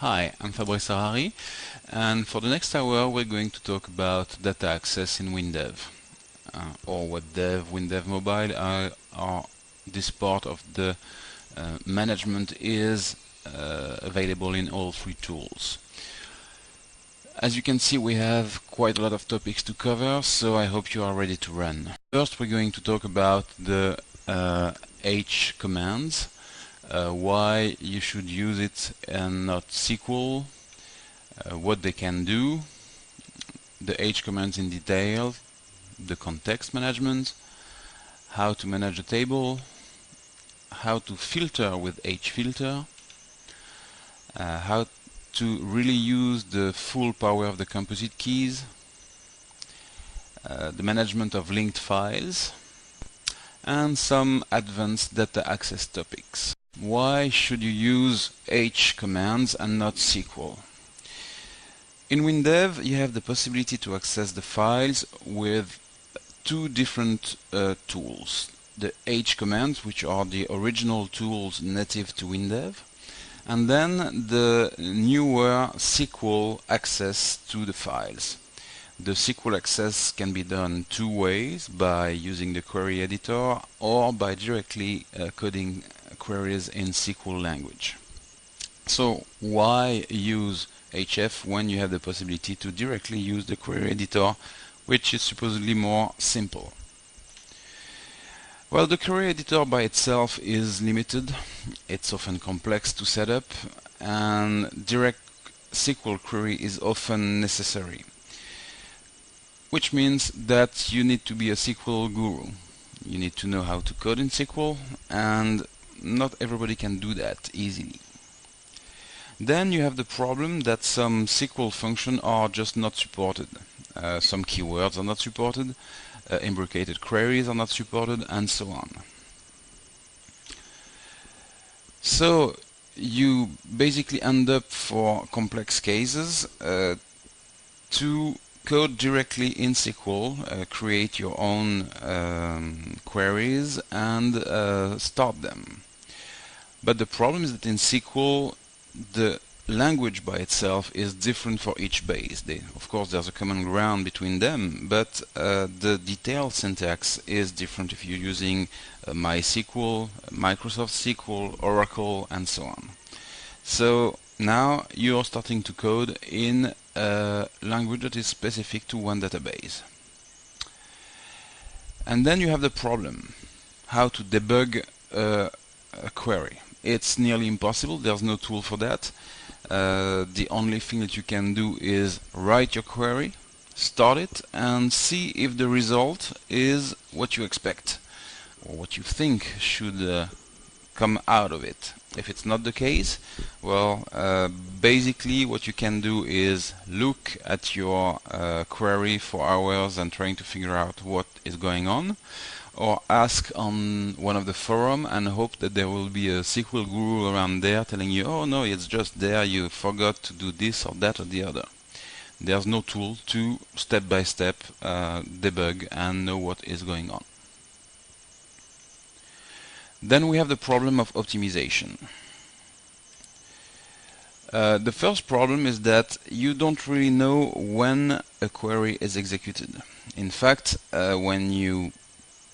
Hi, I'm Fabrice Harari, and for the next hour we're going to talk about data access in WinDev, or WebDev, WinDev Mobile, or this part of the management is available in all three tools. As you can see, we have quite a lot of topics to cover, so I hope you are ready to run. First, we're going to talk about the H commands. Why you should use it and not SQL, what they can do, the H commands in detail, the context management, how to manage a table, how to filter with H filter, how to really use the full power of the composite keys, the management of linked files, and some advanced data access topics. Why should you use H commands and not SQL? In WinDev, you have the possibility to access the files with two different tools. The H commands, which are the original tools native to WinDev, and then the newer SQL access to the files. The SQL access can be done two ways, by using the query editor or by directly coding queries in SQL language. So why use HF when you have the possibility to directly use the query editor, which is supposedly more simple? Well, the query editor by itself is limited, it's often complex to set up, and direct SQL query is often necessary, which means that you need to be a SQL guru. You need to know how to code in SQL, and not everybody can do that easily. Then you have the problem that some SQL functions are just not supported. Some keywords are not supported, imbricated queries are not supported, and so on. So you basically end up for complex cases to code directly in SQL, create your own queries and start them. But the problem is that in SQL the language by itself is different for each base. Of course there's a common ground between them, but the detailed syntax is different if you're using MySQL, Microsoft SQL, Oracle, and so on. So now you're starting to code in a language that is specific to one database. And then you have the problem, how to debug a query. It's nearly impossible, there's no tool for that. The only thing that you can do is write your query, start it, and see if the result is what you expect, or what you think should come out of it. If it's not the case, well, basically what you can do is look at your query for hours and trying to figure out what is going on, or ask on one of the forum and hope that there will be a SQL guru around there telling you, oh no, it's just there, you forgot to do this or that or the other. There's no tool to step by step debug and know what is going on. Then we have the problem of optimization. The first problem is that you don't really know when a query is executed. In fact, when you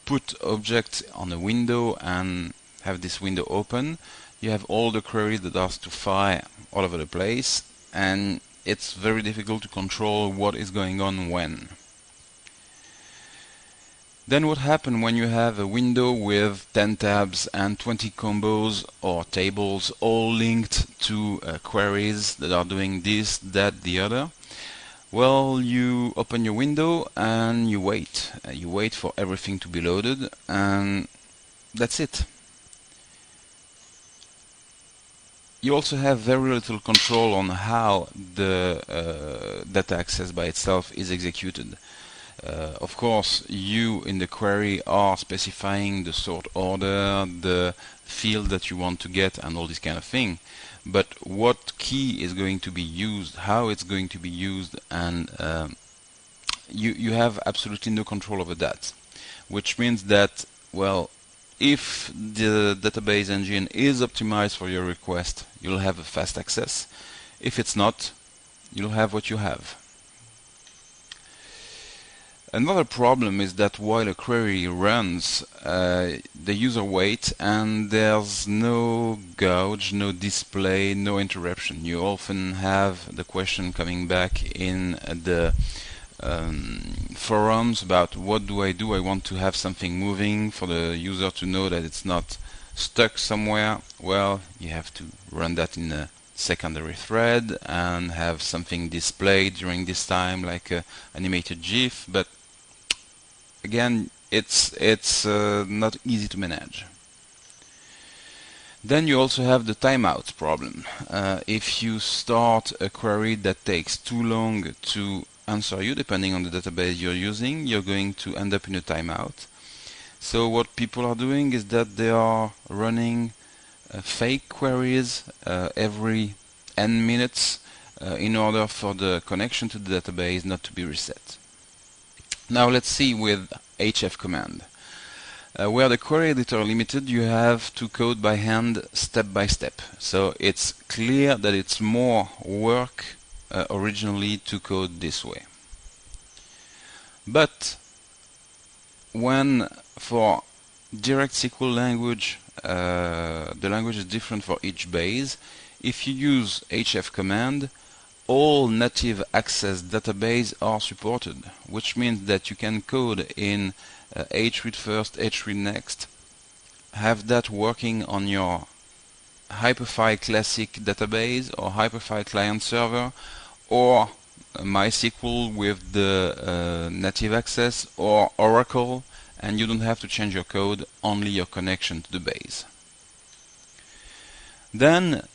put object on a window and have this window open, you have all the queries that are to fire all over the place, and it's very difficult to control what is going on when. Then what happens when you have a window with 10 tabs and 20 combos or tables all linked to queries that are doing this, that, the other? Well, you open your window and you wait. You wait for everything to be loaded, and that's it. You also have very little control on how the data access by itself is executed. Of course, you in the query are specifying the sort order, the field that you want to get, and all this kind of thing. But what key is going to be used, how it's going to be used, and you have absolutely no control over that. Which means that, well, if the database engine is optimized for your request, you'll have a fast access. If it's not, you'll have what you have. Another problem is that while a query runs, the user waits and there's no gauge, no display, no interruption. You often have the question coming back in the forums about what do? I want to have something moving for the user to know that it's not stuck somewhere. Well, you have to run that in a secondary thread and have something displayed during this time, like a animated GIF, but again, it's not easy to manage. Then you also have the timeout problem. If you start a query that takes too long to answer you, depending on the database you're using, you're going to end up in a timeout. So what people are doing is that they are running fake queries every n minutes in order for the connection to the database not to be reset. Now let's see with HF command. Where the query editor limited, you have to code by hand step by step. So it's clear that it's more work originally to code this way. But when for direct SQL language, the language is different for each base. If you use HF command, all native access database are supported, which means that you can code in hread first, hread next, have that working on your Hyperfile Classic database or Hyperfile client server, or MySQL with the native access, or Oracle, and you don't have to change your code, only your connection to the base. Then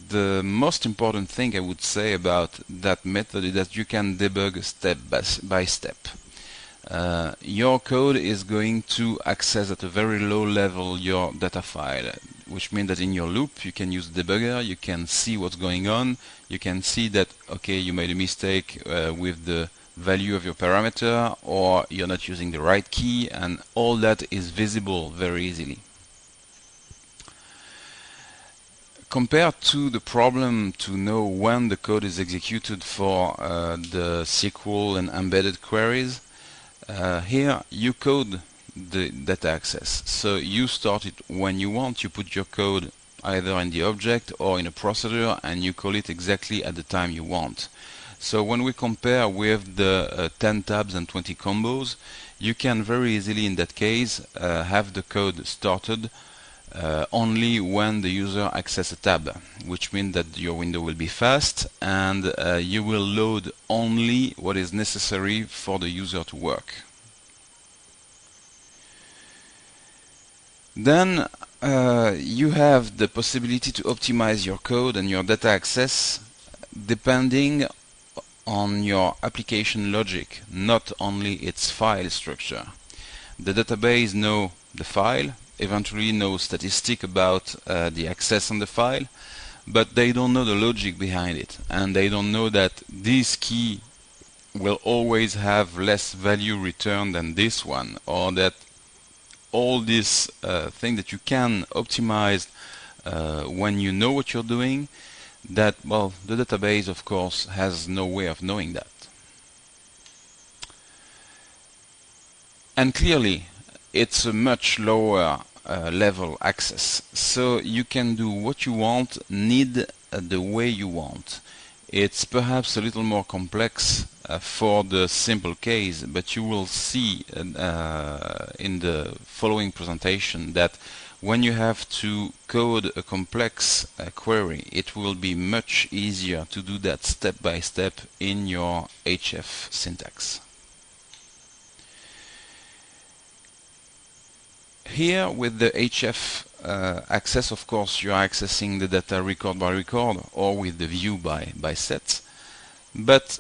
the most important thing I would say about that method is that you can debug step by step. Your code is going to access at a very low level your data file, which means that in your loop you can use debugger, you can see what's going on, you can see that, okay, you made a mistake with the value of your parameter, or you're not using the right key, and all that is visible very easily. Compared to the problem to know when the code is executed for the SQL and embedded queries, here you code the data access. So you start it when you want, you put your code either in the object or in a procedure, and you call it exactly at the time you want. So when we compare with the 10 tabs and 20 combos, you can very easily in that case have the code started only when the user accesses a tab, which means that your window will be fast and you will load only what is necessary for the user to work. Then you have the possibility to optimize your code and your data access depending on your application logic, not only its file structure. The database knows the file, eventually know statistic about the access on the file, but they don't know the logic behind it, and they don't know that this key will always have less value returned than this one, or that all this thing that you can optimize when you know what you're doing, that, well, the database of course has no way of knowing that. And clearly it's a much lower level access, so you can do what you want, need the way you want. It's perhaps a little more complex for the simple case, but you will see in the following presentation that when you have to code a complex query, it will be much easier to do that step by step in your HF syntax. Here with the HF access, of course, you are accessing the data record by record or with the view by sets. But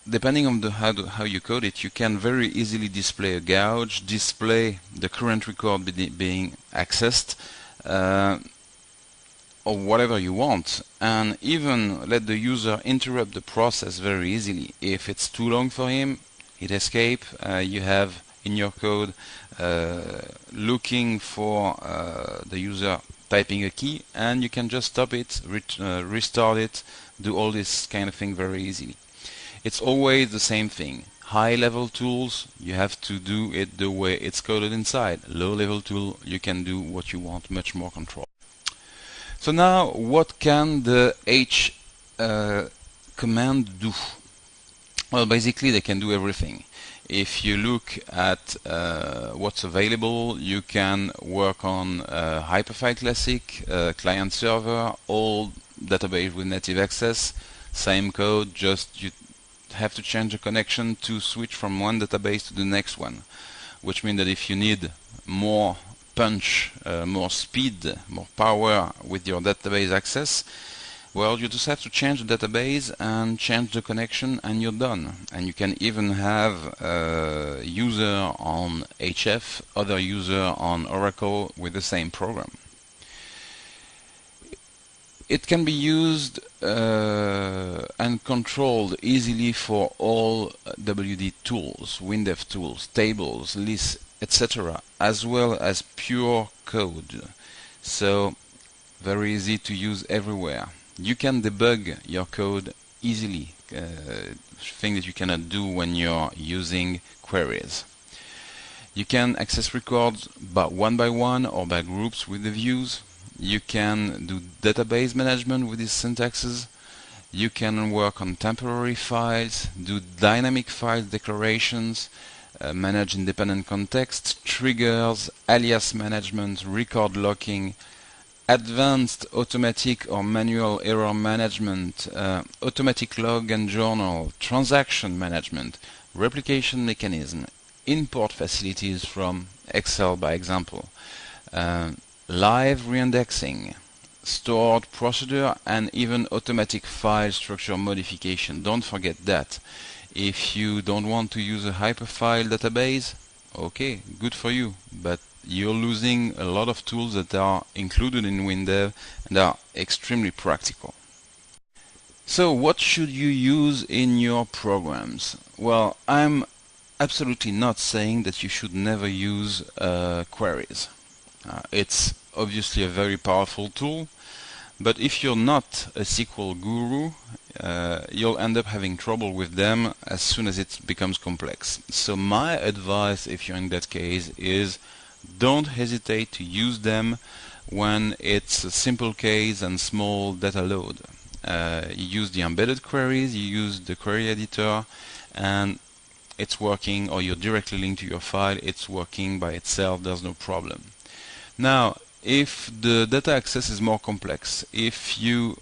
depending on how you code it, you can very easily display a gauge, display the current record being accessed, or whatever you want, and even let the user interrupt the process very easily. If it's too long for him, hit escape. You have in your code looking for the user typing a key, and you can just stop it, restart it, do all this kind of thing very easily. It's always the same thing. High-level tools, you have to do it the way it's coded inside. Low-level tool, you can do what you want, much more control. So now, what can the H command do? Well, basically they can do everything. If you look at what's available, you can work on Hyperfile Classic, client server, all database with native access, same code, just you have to change the connection to switch from one database to the next one, which means that if you need more punch, more speed, more power with your database access, well, you just have to change the database and change the connection and you're done. And you can even have a user on HF, other user on Oracle with the same program. It can be used and controlled easily for all WD tools, WinDev tools, tables, lists, etc., as well as pure code. So very easy to use everywhere. You can debug your code easily, thing that you cannot do when you're using queries. You can access records by one or by groups with the views. You can do database management with these syntaxes. You can work on temporary files, do dynamic file declarations, manage independent context, triggers, alias management, record locking, advanced automatic or manual error management, automatic log and journal, transaction management, replication mechanism, import facilities from Excel by example, live reindexing, stored procedure, and even automatic file structure modification. Don't forget that. If you don't want to use a hyperfile database, okay, good for you, but you're losing a lot of tools that are included in WinDev and are extremely practical. So what should you use in your programs? Well, I'm absolutely not saying that you should never use queries. It's obviously a very powerful tool, but if you're not a SQL guru, you'll end up having trouble with them as soon as it becomes complex. So my advice, if you're in that case, is don't hesitate to use them when it's a simple case and small data load. You use the embedded queries, you use the query editor, and it's working, or you're directly linked to your file, it's working by itself, there's no problem. Now, if the data access is more complex, if you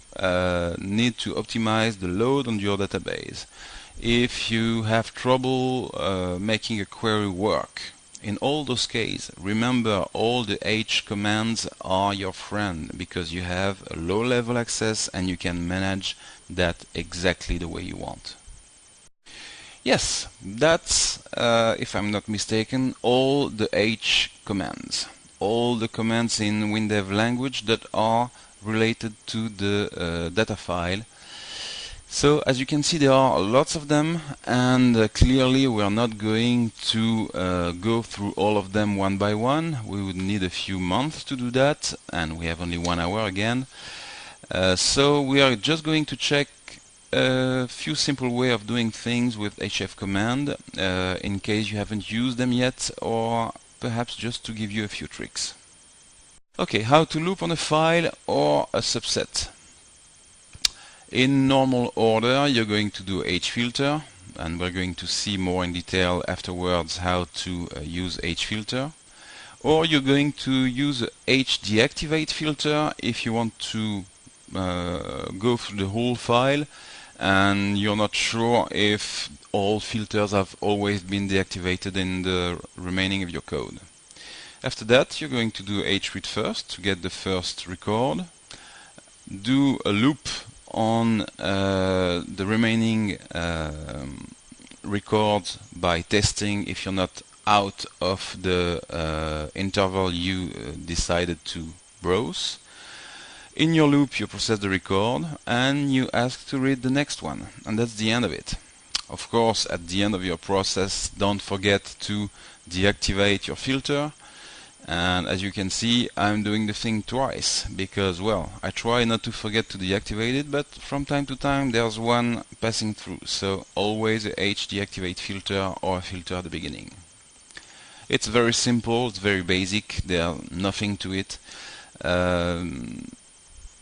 need to optimize the load on your database, if you have trouble making a query work, in all those cases, remember all the H commands are your friend, because you have a low-level access and you can manage that exactly the way you want. Yes, that's, if I'm not mistaken, all the H commands. All the commands in WinDev language that are related to the data file. So as you can see, there are lots of them, and clearly we are not going to go through all of them one by one. We would need a few months to do that, and we have only 1 hour again. So we are just going to check a few simple ways of doing things with HF command in case you haven't used them yet, or perhaps just to give you a few tricks. Okay, how to loop on a file or a subset. In normal order, you're going to do hfilter, and we're going to see more in detail afterwards how to use hfilter. Or you're going to use hdeactivate filter if you want to go through the whole file and you're not sure if all filters have always been deactivated in the remaining of your code. After that, you're going to do hread first to get the first record. Do a loop on the remaining records by testing if you're not out of the interval you decided to browse. In your loop, you process the record and you ask to read the next one, and that's the end of it. Of course, at the end of your process, don't forget to deactivate your filter And as you can see, I'm doing the thing twice because, well, I try not to forget to deactivate it, but from time to time there's one passing through, so always a H deactivate filter or a filter at the beginning. It's very simple, it's very basic, there's nothing to it.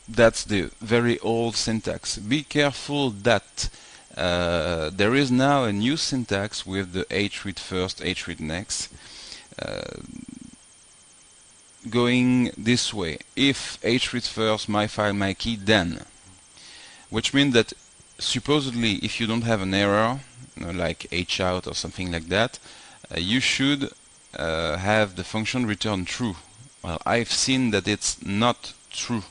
That's the very old syntax. Be careful that there is now a new syntax with the H read first, H read next. Going this way: if H reads first, my file, my key, then. Which means that supposedly if you don't have an error, like H out or something like that, you should have the function return true. Well, I've seen that it's not true.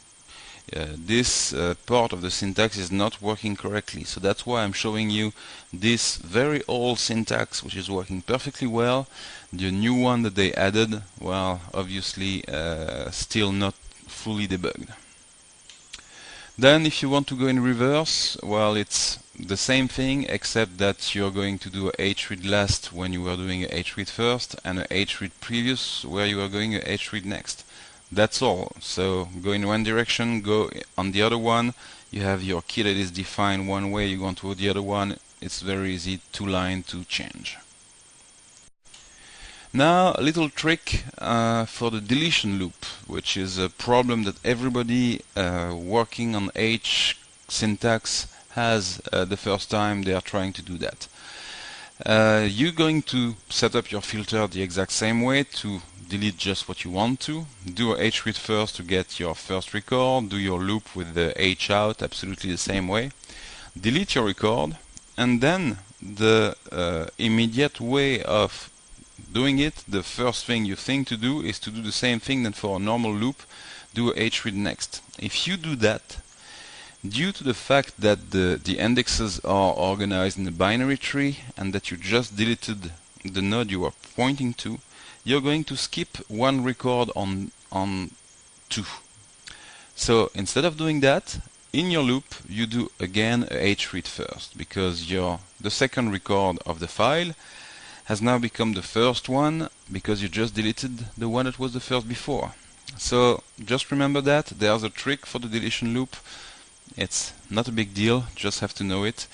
This part of the syntax is not working correctly, so that's why I'm showing you this very old syntax, which is working perfectly well. The new one that they added, well, obviously still not fully debugged. Then if you want to go in reverse, well, it's the same thing, except that you're going to do a H read last when you were doing a H read first, and a H read previous where you are going a H read next. That's all. So go in one direction, go on the other one. You have your key that is defined one way, you go to the other one. It's very easy, two line to change. Now a little trick for the deletion loop, which is a problem that everybody working on H syntax has the first time they are trying to do that. You're going to set up your filter the exact same way to delete just what you want to. Do a H read first to get your first record, do your loop with the H out absolutely the same way. Delete your record, and then the immediate way of doing it, the first thing you think to do is to do the same thing that for a normal loop, do a H read next. If you do that, due to the fact that the indexes are organized in a binary tree and that you just deleted the node you were pointing to, you're going to skip one record on 2. So instead of doing that, in your loop you do again a H read first, because the second record of the file has now become the first one because you just deleted the one that was the first before. So just remember that there's a trick for the deletion loop. It's not a big deal, just have to know it.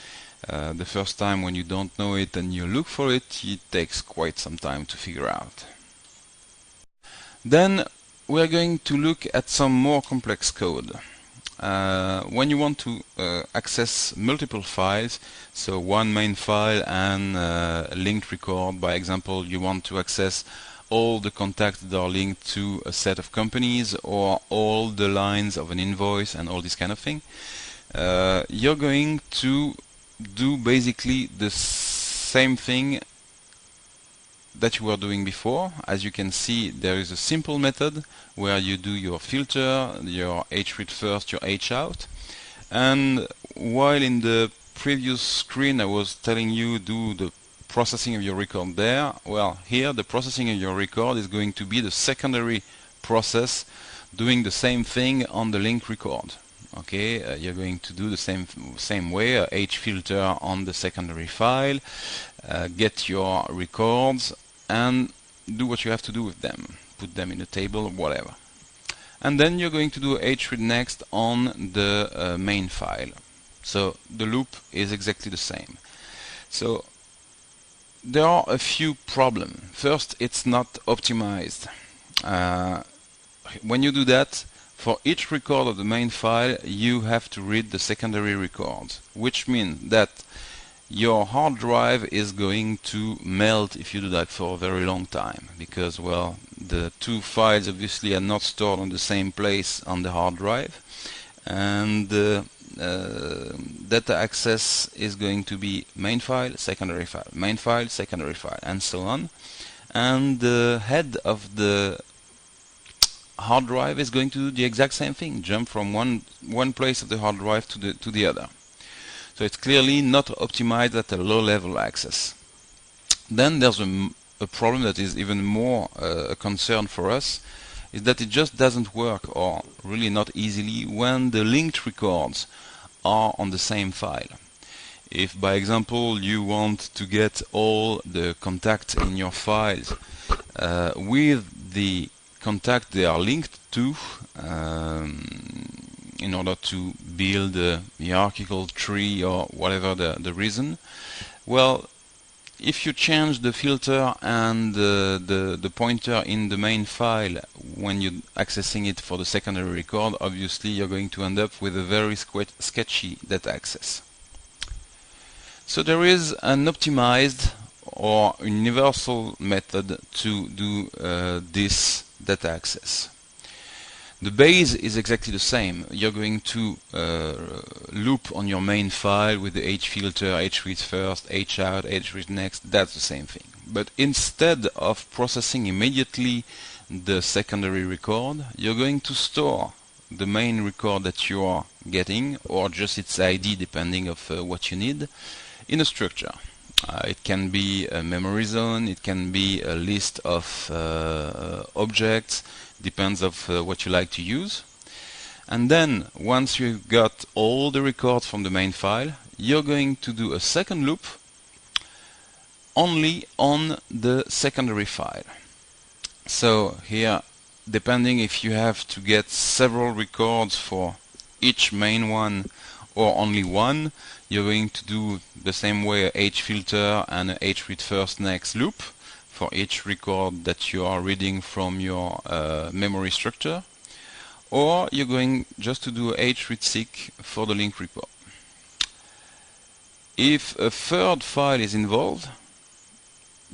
The first time when you don't know it and you look for it, it takes quite some time to figure out. Then we're going to look at some more complex code. When you want to access multiple files, so one main file and a linked record, by example, you want to access all the contacts that are linked to a set of companies or all the lines of an invoice and all this kind of thing, you're going to do basically the same thing that you were doing before. As you can see, there is a simple method where you do your filter, your H read first, your H out, and while in the previous screen I was telling you do the processing of your record there, well, here the processing of your record is going to be the secondary process doing the same thing on the link record. Okay, you're going to do the same way, H filter on the secondary file, get your records and do what you have to do with them, put them in a table, whatever. And then you're going to do H read next on the main file. So the loop is exactly the same. So there are a few problems. First, it's not optimized. When you do that, for each record of the main file, you have to read the secondary records, which means that your hard drive is going to melt if you do that for a very long time, because, well, the two files obviously are not stored on the same place on the hard drive, and data access is going to be main file, secondary file, main file, secondary file, and so on. And the head of the hard drive is going to do the exact same thing, jump from one place of the hard drive to the other. So it's clearly not optimized at a low level access. Then there's a problem that is even more a concern for us, is that it just doesn't work, or really not easily, when the linked records are on the same file. If, by example, you want to get all the contacts in your files with the contact they are linked to in order to build a hierarchical tree or whatever the reason. Well, if you change the filter and the pointer in the main file when you're accessing it for the secondary record, obviously you're going to end up with a very sketchy data access. So there is an optimized or universal method to do this data access. The base is exactly the same. You're going to loop on your main file with the hfilter, hread first, hout, hread next. That's the same thing. But instead of processing immediately the secondary record, you're going to store the main record that you are getting, or just its ID depending of what you need, in a structure. It can be a memory zone, it can be a list of objects, depends of what you like to use. And then once you've got all the records from the main file, you're going to do a second loop only on the secondary file. So here, depending if you have to get several records for each main one or only one, you're going to do the same way a hfilter and a hread first next loop for each record that you are reading from your memory structure, or you're going just to do a hread seek for the link record. If a third file is involved,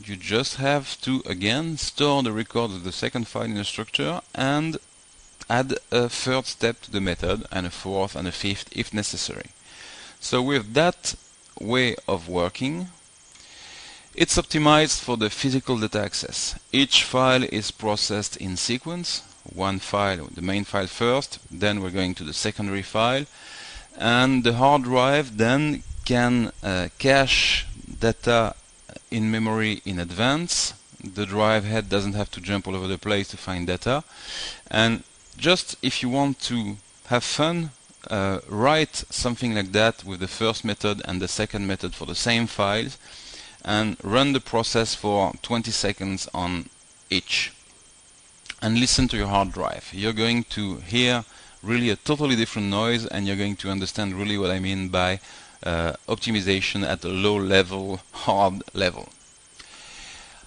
you just have to again store the records of the second file in a structure and add a third step to the method, and a fourth and a fifth if necessary. So with that way of working, it's optimized for the physical data access. Each file is processed in sequence. One file, the main file first, then we're going to the secondary file, and the hard drive then can cache data in memory in advance. The drive head doesn't have to jump all over the place to find data. And just if you want to have fun, write something like that with the first method and the second method for the same files, and run the process for 20 seconds on each, and listen to your hard drive. You're going to hear really a totally different noise, and you're going to understand really what I mean by optimization at a low level, hard level.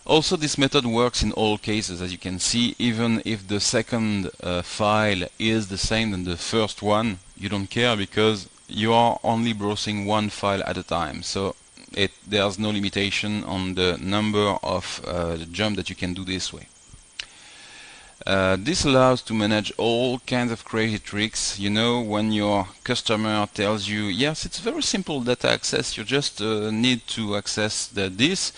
Also, this method works in all cases, as you can see. Even if the second file is the same than the first one, you don't care, because you are only browsing one file at a time. So there's no limitation on the number of jump that you can do this way. This allows to manage all kinds of crazy tricks. You know, when your customer tells you, yes, it's very simple data access, you just need to access this,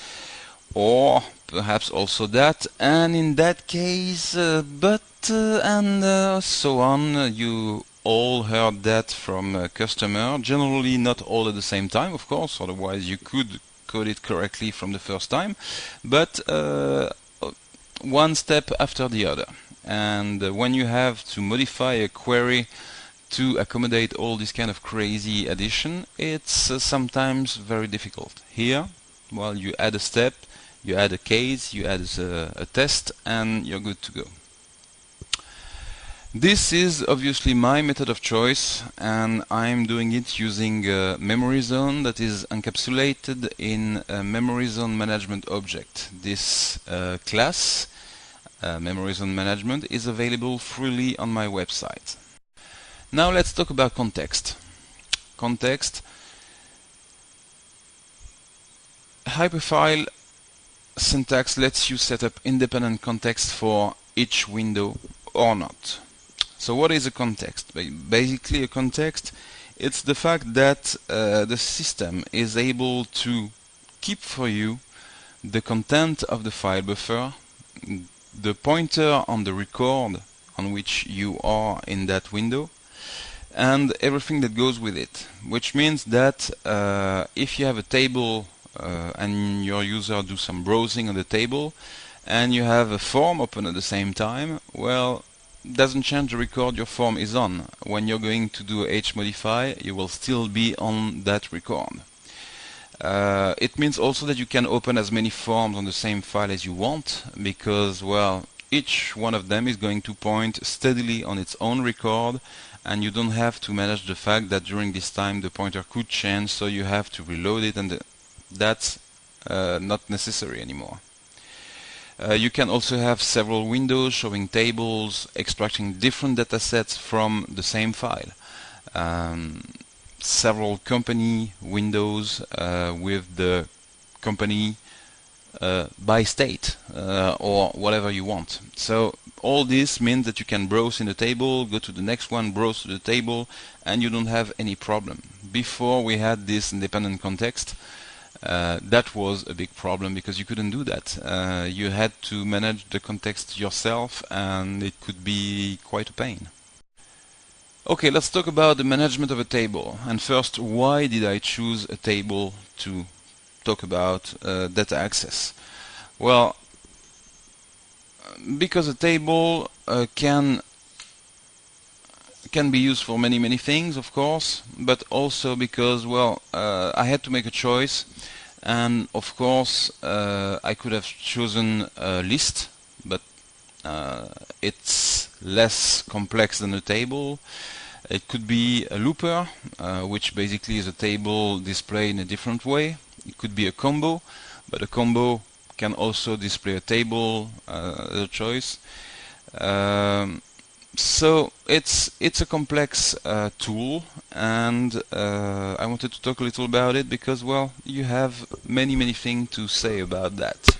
or perhaps also that, and in that case, and so on. You all heard that from a customer, generally not all at the same time, of course, otherwise you could code it correctly from the first time, but one step after the other. And when you have to modify a query to accommodate all this kind of crazy addition, it's sometimes very difficult. Here, well, you add a step, you add a case, you add a test, and you're good to go. This is obviously my method of choice, and I'm doing it using a memory zone that is encapsulated in a memory zone management object. This class, memory zone management, is available freely on my website. Now let's talk about context. Context. Hyperfile syntax lets you set up independent context for each window or not. So what is a context? Basically, a context, it's the fact that the system is able to keep for you the content of the file buffer, the pointer on the record on which you are in that window, and everything that goes with it. Which means that if you have a table and your user do some browsing on the table, and you have a form open at the same time, well, doesn't change the record your form is on. When you're going to do a hmodify, you will still be on that record. It means also that you can open as many forms on the same file as you want, because, well, each one of them is going to point steadily on its own record, and you don't have to manage the fact that during this time the pointer could change, so you have to reload it, and that's not necessary anymore. You can also have several windows showing tables, extracting different data sets from the same file. Several company windows with the company by state or whatever you want. So all this means that you can browse in the table, go to the next one, browse to the table, and you don't have any problem. Before we had this independent context, that was a big problem because you couldn't do that. You had to manage the context yourself, and it could be quite a pain. Okay, let's talk about the management of a table. And first, why did I choose a table to talk about data access? Well, because a table can be used for many things, of course, but also because, well, I had to make a choice, and of course I could have chosen a list, but it's less complex than a table. It could be a looper, which basically is a table displayed in a different way. It could be a combo, but a combo can also display a table, as a choice. So it's a complex tool, and I wanted to talk a little about it because, well, you have many things to say about that.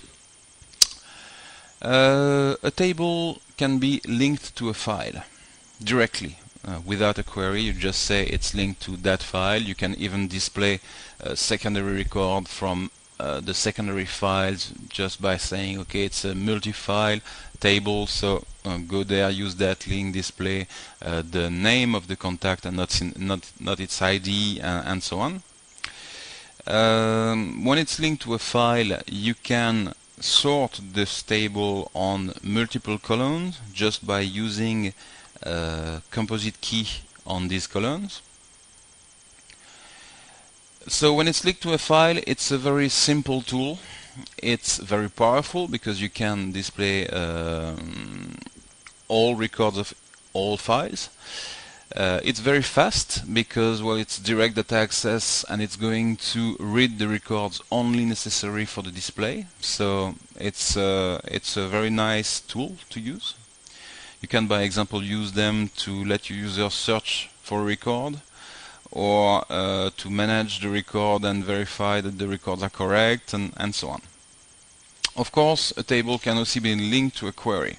A table can be linked to a file directly. Without a query, you just say it's linked to that file. You can even display a secondary record from the secondary files just by saying, okay, it's a multi-file table, so go there, use that link, display the name of the contact and not its ID, and so on. When it's linked to a file, you can sort this table on multiple columns just by using composite key on these columns. So when it's linked to a file, it's a very simple tool. It's very powerful because you can display all records of all files. It's very fast because, well, it's direct data access, and it's going to read the records only necessary for the display. So it's a very nice tool to use. You can, by example, use them to let your user search for a record, or to manage the record and verify that the records are correct, and so on. Of course, a table can also be linked to a query.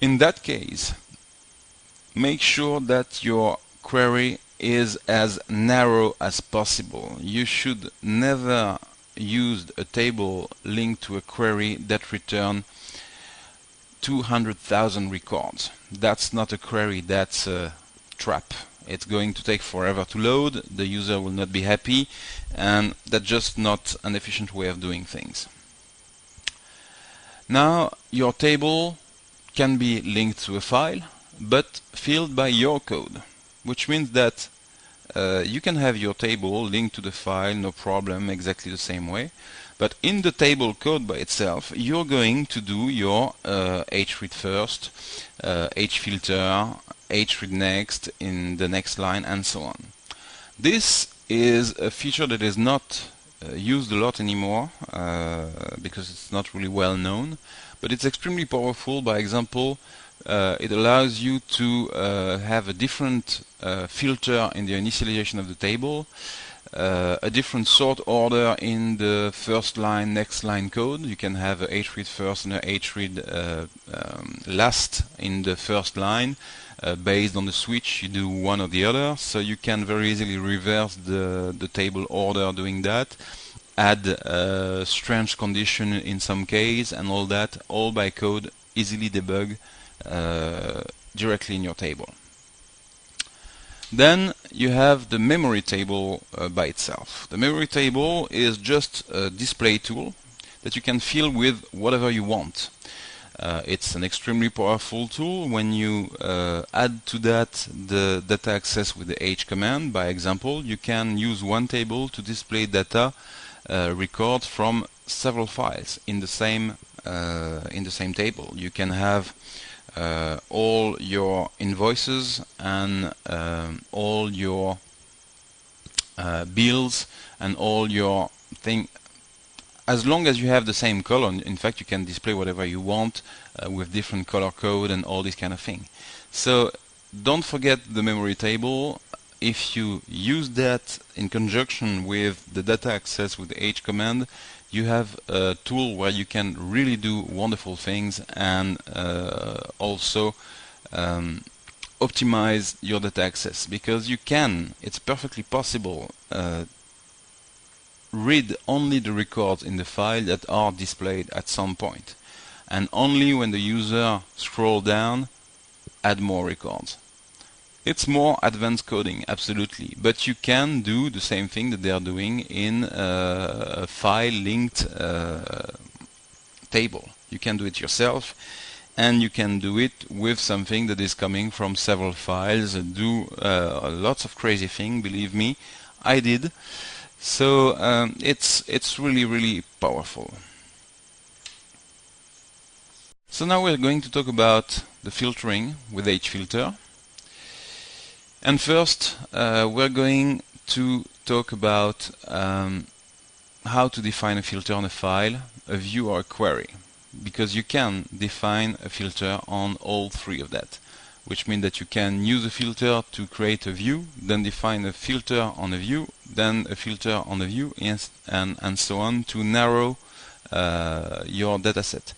In that case, make sure that your query is as narrow as possible. You should never use a table linked to a query that returns 200,000 records. That's not a query, that's a trap. It's going to take forever to load, the user will not be happy, and that's just not an efficient way of doing things. Now, your table can be linked to a file, but filled by your code, which means that you can have your table linked to the file, no problem, exactly the same way. But in the table code by itself, you're going to do your hread first, hfilter, hread next in the next line, and so on. This is a feature that is not used a lot anymore because it's not really well known, but it's extremely powerful. By example, it allows you to have a different filter in the initialization of the table, a different sort order in the first line, next line code. You can have a hread first and a hread last in the first line. Based on the switch, you do one or the other, so you can very easily reverse the table order doing that, add strange condition in some case, and all that, all by code, easily debug directly in your table. Then you have the memory table by itself. The memory table is just a display tool that you can fill with whatever you want. It's an extremely powerful tool when you add to that the data access with the h command. By example, you can use one table to display data records from several files in the same table. You can have all your invoices and all your bills and all your thing. As long as you have the same color, in fact you can display whatever you want with different color code and all this kind of thing. So don't forget the memory table. If you use that in conjunction with the data access with the H command, you have a tool where you can really do wonderful things and also optimize your data access, because you can, it's perfectly possible, read only the records in the file that are displayed at some point, and only when the user scrolls down add more records. It's more advanced coding, absolutely, but you can do the same thing that they are doing in a file linked table. You can do it yourself, and you can do it with something that is coming from several files. Do lots of crazy things, believe me, I did. So it's really powerful. So now we're going to talk about the filtering with HFilter. And first we're going to talk about how to define a filter on a file, a view or a query, because you can define a filter on all three of that, which means that you can use a filter to create a view, then define a filter on a view, then a filter on a view, and so on, to narrow your dataset.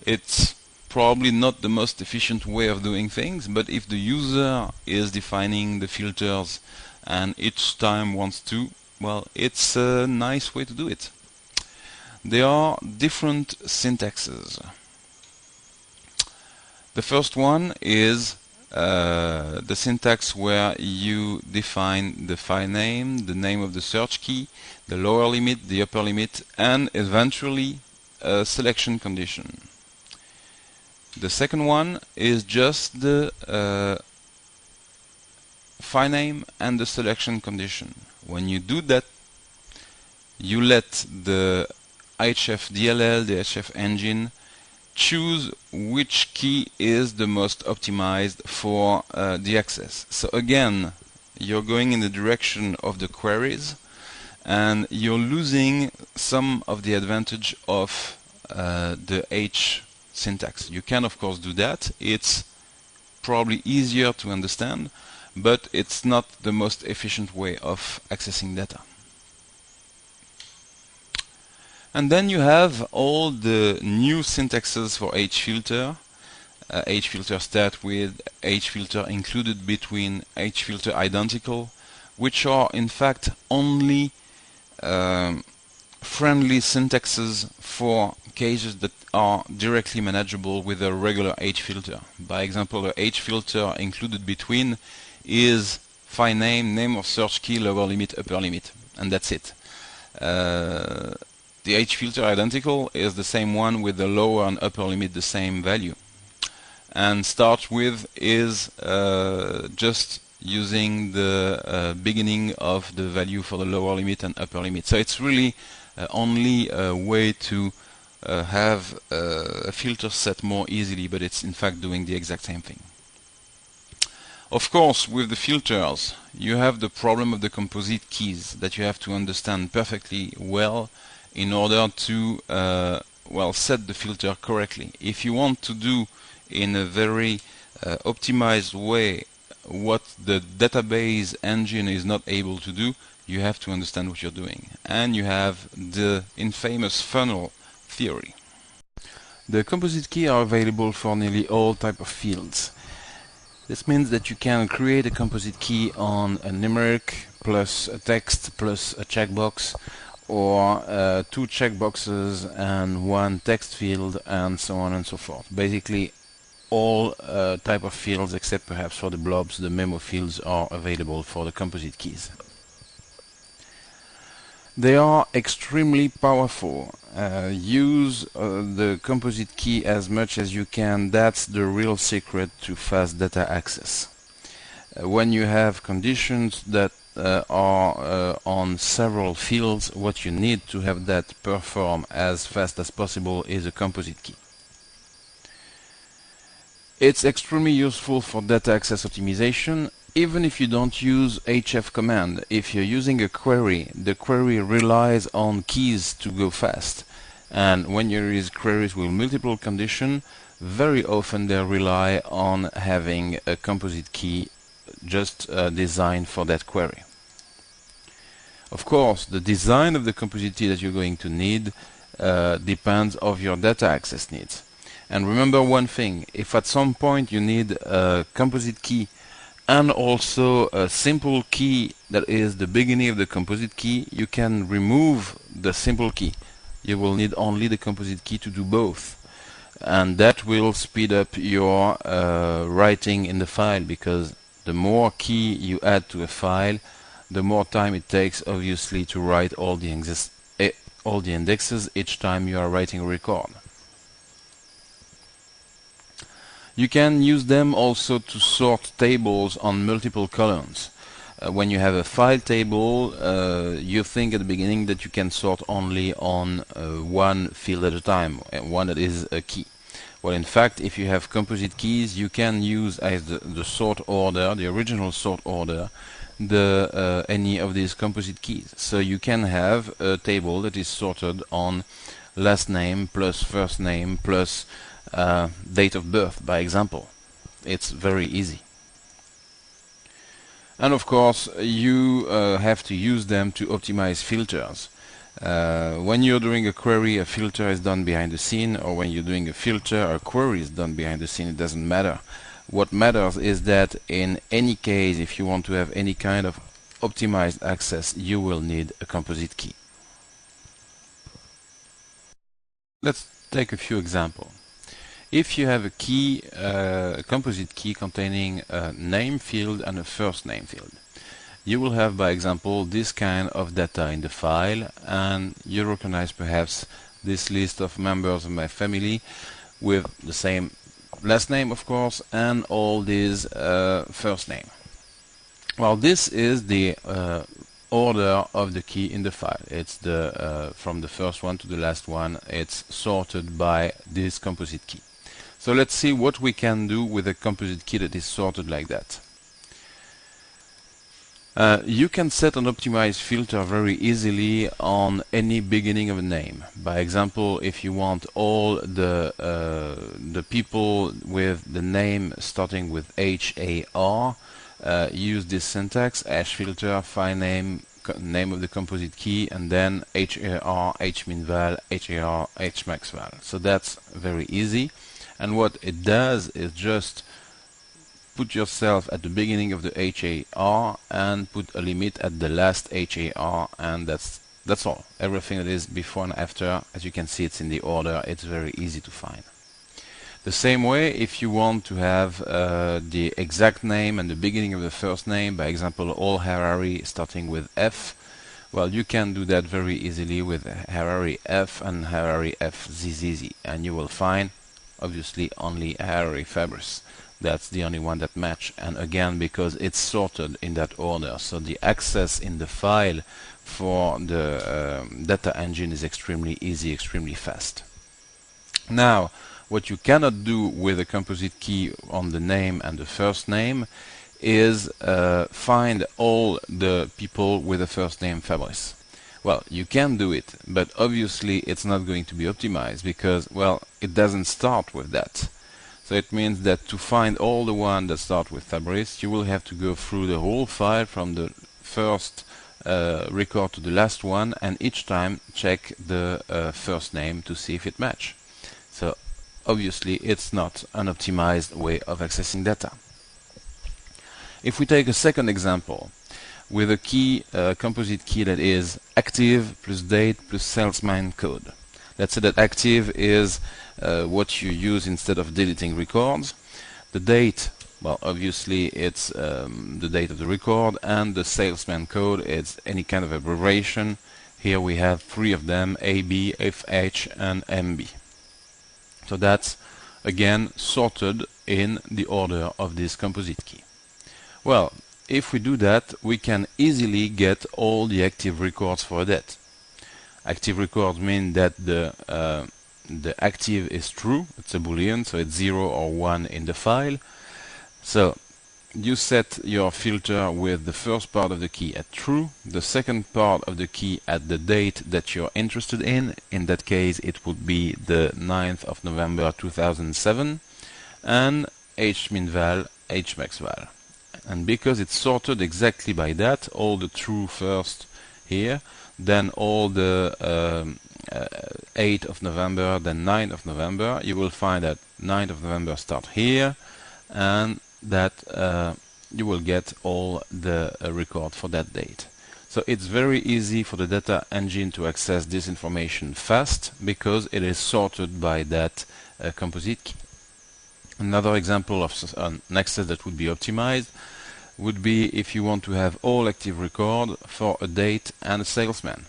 It's probably not the most efficient way of doing things, but if the user is defining the filters and each time wants to, well, it's a nice way to do it. There are different syntaxes. The first one is the syntax where you define the file name, the name of the search key, the lower limit, the upper limit, and eventually a selection condition. The second one is just the file name and the selection condition. When you do that, you let the HFDLL, the HF engine, choose which key is the most optimized for the access. So again, you're going in the direction of the queries, and you're losing some of the advantage of the H syntax. You can of course do that. It's probably easier to understand, but it's not the most efficient way of accessing data. And then you have all the new syntaxes for HFilter. HFilter start with HFilter included between, HFilter identical, which are in fact only friendly syntaxes for cases that are directly manageable with a regular HFilter. By example, a HFilter included between is file name, name of search key, lower limit, upper limit, and that's it. The HFilter identical is the same one with the lower and upper limit the same value. And start with is just using the beginning of the value for the lower limit and upper limit. So it's really only a way to have a filter set more easily, but it's in fact doing the exact same thing. Of course, with the filters, you have the problem of the composite keys that you have to understand perfectly well in order to well, set the filter correctly. If you want to do in a very optimized way what the database engine is not able to do, you have to understand what you're doing. And you have the infamous funnel theory. The composite keys are available for nearly all types of fields. This means that you can create a composite key on a numeric plus a text plus a checkbox, or two checkboxes and one text field, and so on and so forth. Basically all type of fields except perhaps for the blobs, the memo fields, are available for the composite keys. They are extremely powerful. Use the composite key as much as you can. That's the real secret to fast data access. When you have conditions that are on on several fields, what you need to have that perform as fast as possible is a composite key. It's extremely useful for data access optimization, even if you don't use HF command. If you're using a query, the query relies on keys to go fast. And when you use queries with multiple conditions, very often they rely on having a composite key just designed for that query. Of course, the design of the composite key that you're going to need depends on your data access needs. And remember one thing, if at some point you need a composite key and also a simple key that is the beginning of the composite key, you can remove the simple key. You will need only the composite key to do both. And that will speed up your writing in the file, because the more key you add to a file, the more time it takes, obviously, to write all the indexes each time you are writing a record. You can use them also to sort tables on multiple columns. When you have a file table, you think at the beginning that you can sort only on one field at a time, one that is a key. Well, in fact, if you have composite keys, you can use as the sort order, the original sort order, any of these composite keys. So you can have a table that is sorted on last name plus first name plus date of birth, by example. It's very easy. And of course, you have to use them to optimize filters. When you're doing a query, a filter is done behind the scene, or when you're doing a filter, a query is done behind the scene. It doesn't matter. What matters is that in any case, if you want to have any kind of optimized access, you will need a composite key. Let's take a few examples. If you have a key, a composite key containing a name field and a first name field, you will have, by example, this kind of data in the file, and you recognize perhaps this list of members of my family with the same last name, of course, and all these first name. Well, this is the order of the key in the file. It's the from the first one to the last one. It's sorted by this composite key. So let's see what we can do with a composite key that is sorted like that. You can set an optimized filter very easily on any beginning of a name. By example, if you want all the people with the name starting with HAR, use this syntax: hash filter, file name, name of the composite key, and then HAR, HMinVal, HAR, HMaxVal. So that's very easy. And what it does is just put yourself at the beginning of the HAR and put a limit at the last HAR, and that's all. Everything that is before and after, as you can see, it's in the order. It's very easy to find. The same way, if you want to have the exact name and the beginning of the first name, by example, all Harari starting with F, well, you can do that very easily with Harari F and Harari FZZZ, and you will find, obviously, only Harari Fabris. That's the only one that match, and again, because it's sorted in that order, so the access in the file for the data engine is extremely easy, extremely fast. Now, what you cannot do with a composite key on the name and the first name is find all the people with a first name Fabris. Well, you can do it, but obviously it's not going to be optimized because, well, it doesn't start with that. So it means that to find all the ones that start with Fabris, you will have to go through the whole file from the first record to the last one, and each time check the first name to see if it matches. So obviously it's not an optimized way of accessing data. If we take a second example with a key, composite key that is active plus date plus salesman code. Let's say that active is what you use instead of deleting records. The date, well, obviously it's the date of the record, and the salesman code is any kind of abbreviation. Here we have three of them: AB, FH, and MB. So that's again sorted in the order of this composite key. Well, if we do that, we can easily get all the active records for a det. Active records mean that the active is true, it's a boolean, so it's 0 or 1 in the file. So you set your filter with the first part of the key at true, the second part of the key at the date that you're interested in. In that case, it would be the 9th of November 2007, and hminval, hmaxval. And because it's sorted exactly by that, all the true first here, then all the 8th of November, then 9th of November, you will find that 9th of November start here, and that you will get all the record for that date. So it's very easy for the data engine to access this information fast because it is sorted by that composite key. Another example of an access that would be optimized would be if you want to have all active record for a date and a salesman.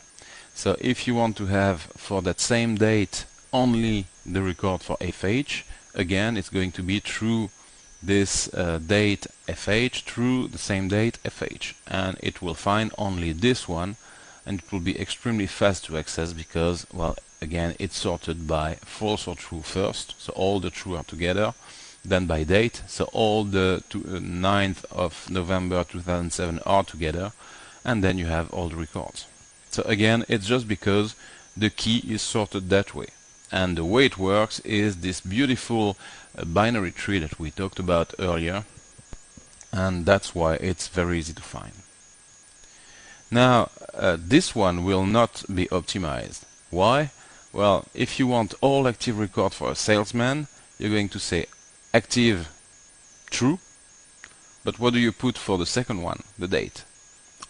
So if you want to have for that same date only the record for FH, again it's going to be through this date FH through the same date FH, and it will find only this one, and it will be extremely fast to access because, well, again, it's sorted by false or true first, so all the true are together, then by date, so all the 9th of November 2007 are together, and then you have all the records. So again, it's just because the key is sorted that way. And the way it works is this beautiful binary tree that we talked about earlier, and that's why it's very easy to find. Now, this one will not be optimized. Why? Well, if you want all active record for a salesman, you're going to say active true, but what do you put for the second one, the date?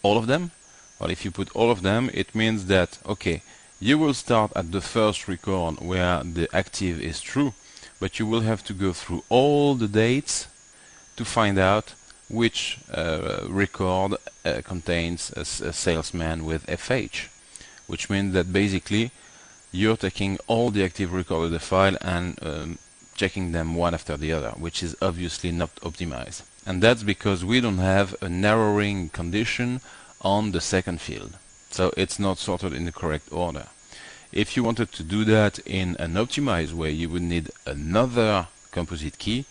All of them? Well, if you put all of them, it means that, okay, you will start at the first record where the active is true, but you will have to go through all the dates to find out which record contains a salesman with FH, which means that basically you're taking all the active record of the file and checking them one after the other, which is obviously not optimized. And that's because we don't have a narrowing condition on the second field, so it's not sorted in the correct order. If you wanted to do that in an optimized way, you would need another composite key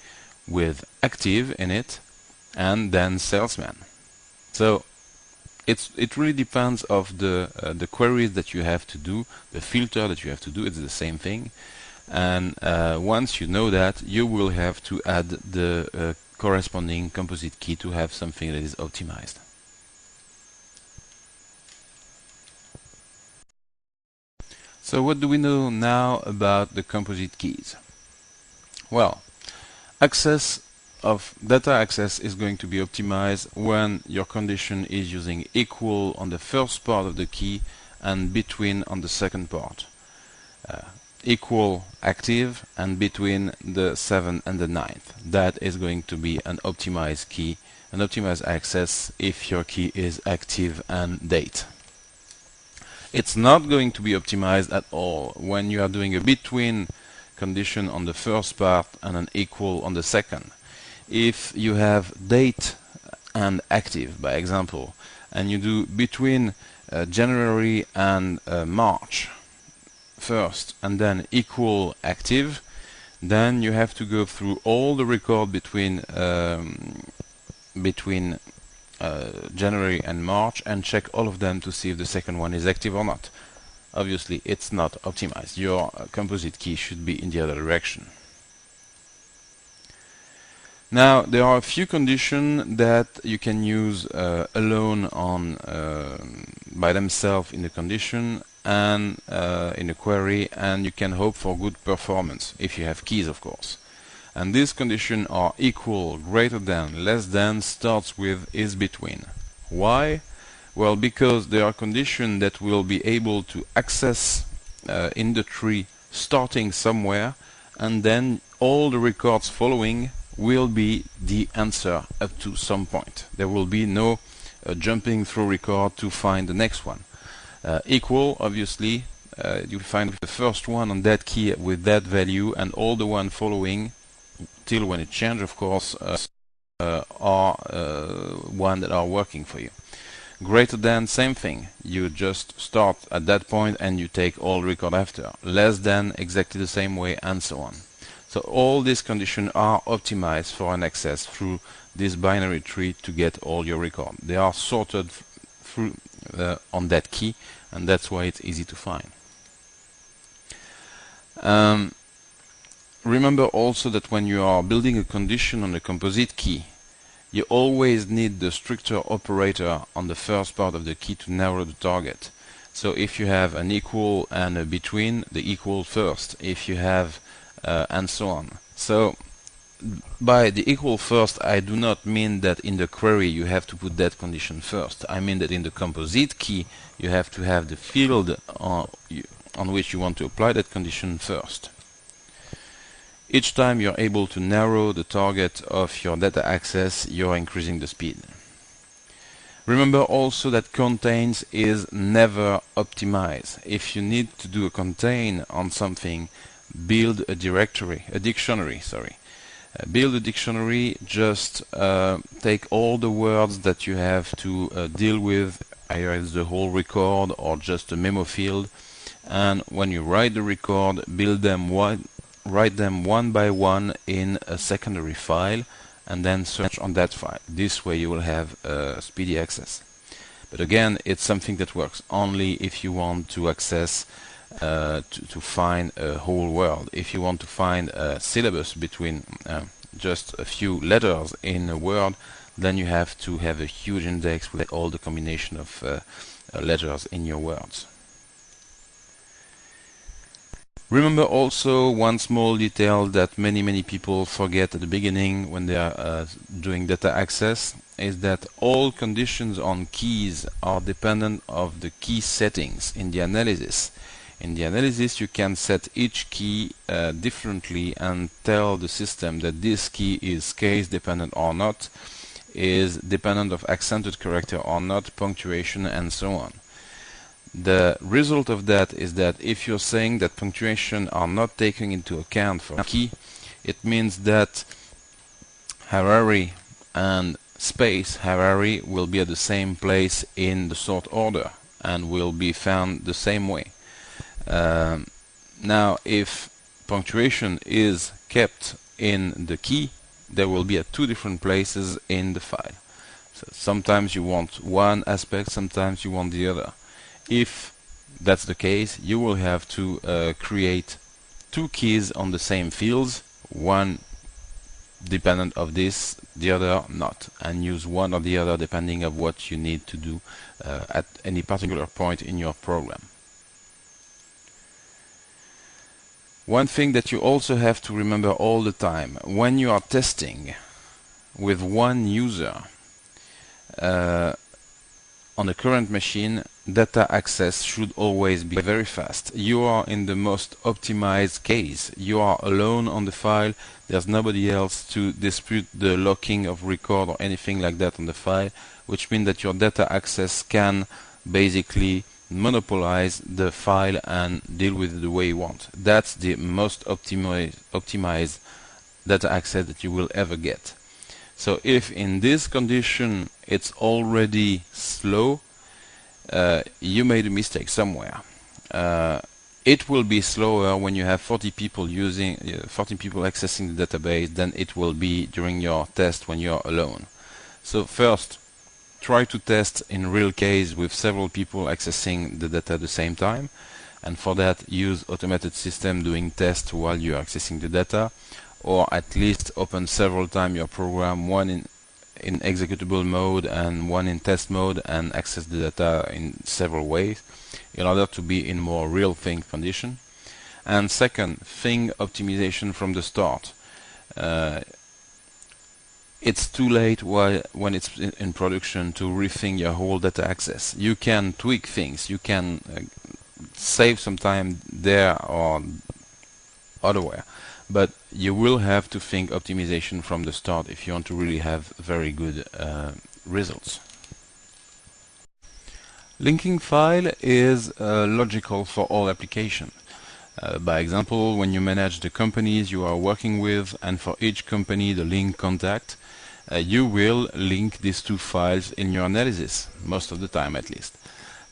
with active in it and then salesman. So it really depends of the queries that you have to do, the filter that you have to do. It's the same thing, and once you know that, you will have to add the corresponding composite key to have something that is optimized. So what do we know now about the composite keys? Well, data access is going to be optimized when your condition is using equal on the first part of the key and between on the second part. Equal active and between the 7th and the 9th. That is going to be an optimized key, an optimized access if your key is active and date. It's not going to be optimized at all when you are doing a between condition on the first part and an equal on the second. If you have date and active, by example, and you do between January and March first and then equal active, then you have to go through all the record between January and March and check all of them to see if the second one is active or not. Obviously, it's not optimized. Your composite key should be in the other direction. Now, there are a few conditions that you can use alone on by themselves in the condition and in a query, and you can hope for good performance if you have keys, of course. And these conditions are equal, greater than, less than, starts with, is between. Why? Well, because there are conditions that will be able to access in the tree starting somewhere, and then all the records following will be the answer up to some point. There will be no jumping through record to find the next one. Equal, obviously, you find the first one on that key with that value, and all the one following till when it changes, of course, are one that are working for you. Greater than, same thing. You just start at that point and you take all record after. Less than, exactly the same way, and so on. So all these conditions are optimized for an access through this binary tree to get all your record. They are sorted through on that key, and that's why it's easy to find. Remember also that when you are building a condition on a composite key, you always need the structure operator on the first part of the key to narrow the target. So if you have an equal and a between, the equal first. If you have and so on. So by the equal first, I do not mean that in the query you have to put that condition first. I mean that in the composite key you have to have the field on which you want to apply that condition first. Each time you're able to narrow the target of your data access, you're increasing the speed. Remember also that contains is never optimized. If you need to do a contain on something, build a dictionary, build a dictionary, just take all the words that you have to deal with, either it's the whole record or just a memo field, and when you write the record, write them one by one in a secondary file and then search on that file. This way you will have speedy access. But again, it's something that works only if you want to access to find a whole word. If you want to find a syllabus between just a few letters in a word, then you have to have a huge index with all the combination of letters in your words. Remember also one small detail that many people forget at the beginning when they are doing data access, is that all conditions on keys are dependent of the key settings in the analysis. In the analysis you can set each key differently and tell the system that this key is case dependent or not, is dependent of accented character or not, punctuation, and so on. The result of that is that if you're saying that punctuation are not taken into account for a key, it means that hierarchy and space hierarchy will be at the same place in the sort order and will be found the same way. Now, if punctuation is kept in the key, there will be at two different places in the file. So sometimes you want one aspect, sometimes you want the other. If that's the case, you will have to create two keys on the same fields, one dependent of this, the other not, and use one or the other depending on what you need to do at any particular point in your program. One thing that you also have to remember all the time, when you are testing with one user on the current machine, data access should always be very fast. You are in the most optimized case. You are alone on the file. There's nobody else to dispute the locking of record or anything like that on the file, which means that your data access can basically monopolize the file and deal with it the way you want. That's the most optimized data access that you will ever get. So if in this condition it's already slow, you made a mistake somewhere. It will be slower when you have 40 people accessing the database than it will be during your test when you're alone. So first, try to test in real case with several people accessing the data at the same time, and for that use automated system doing tests while you are accessing the data, or at least open several times your program, one in executable mode and one in test mode, and access the data in several ways in order to be in more real thing condition. And second, thing optimization from the start. It's too late when it's in production to rethink your whole data access. You can tweak things, you can save some time there or otherwhere, but you will have to think optimization from the start if you want to really have very good results. Linking file is logical for all applications. By example, when you manage the companies you are working with, and for each company the link contact, you will link these two files in your analysis, most of the time at least.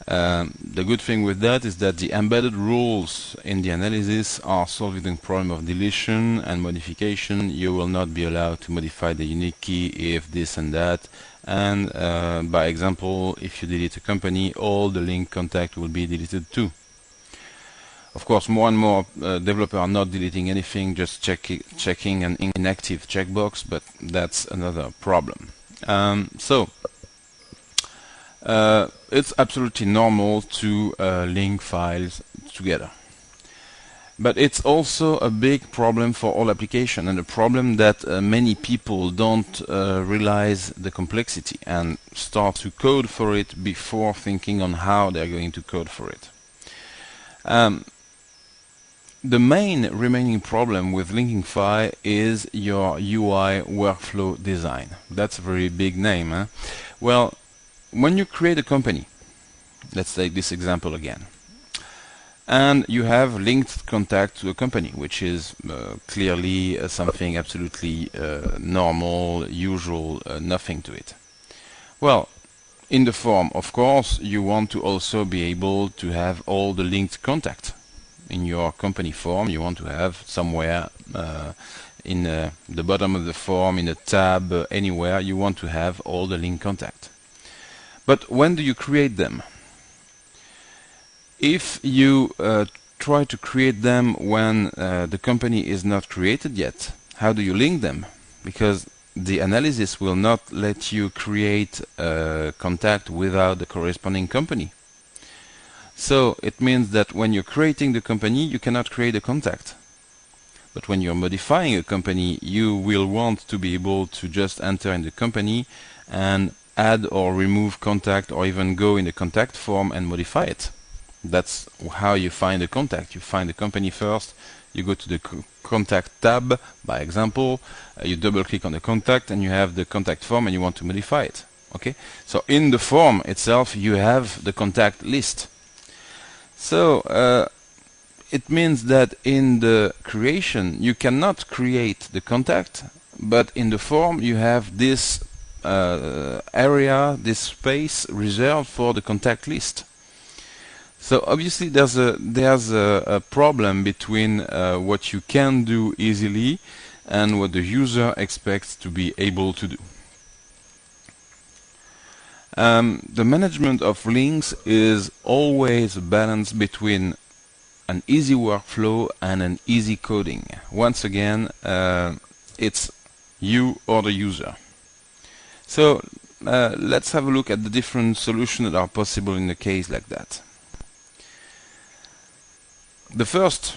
The good thing with that is that the embedded rules in the analysis are solving the problem of deletion and modification. You will not be allowed to modify the unique key if this and that. And by example, if you delete a company, all the link contact will be deleted too. Of course, more and more developers are not deleting anything, just checking an inactive checkbox, but that's another problem. It's absolutely normal to link files together. But it's also a big problem for all applications, and a problem that many people don't realize the complexity and start to code for it before thinking on how they're going to code for it. The main remaining problem with linking file is your UI workflow design. That's a very big name, huh? Well, when you create a company, let's take this example again, and you have linked contact to a company, which is clearly something absolutely normal, usual, nothing to it. Well, in the form, of course, you want to also be able to have all the linked contact. In your company form, you want to have somewhere in the bottom of the form, in a tab, anywhere, you want to have all the link contact. But when do you create them? If you try to create them when the company is not created yet, how do you link them? Because the analysis will not let you create contact without the corresponding company. So it means that when you're creating the company, you cannot create a contact. But when you're modifying a company, you will want to be able to just enter in the company and add or remove contact, or even go in the contact form and modify it. That's how you find the contact. You find the company first, you go to the contact tab, by example, you double click on the contact and you have the contact form and you want to modify it. Okay, so in the form itself you have the contact list. So it means that in the creation you cannot create the contact, but in the form you have this area, this space reserved for the contact list. So obviously there's a problem between what you can do easily and what the user expects to be able to do. The management of links is always a balance between an easy workflow and an easy coding. Once again, it's you or the user. So let's have a look at the different solutions that are possible in a case like that. The first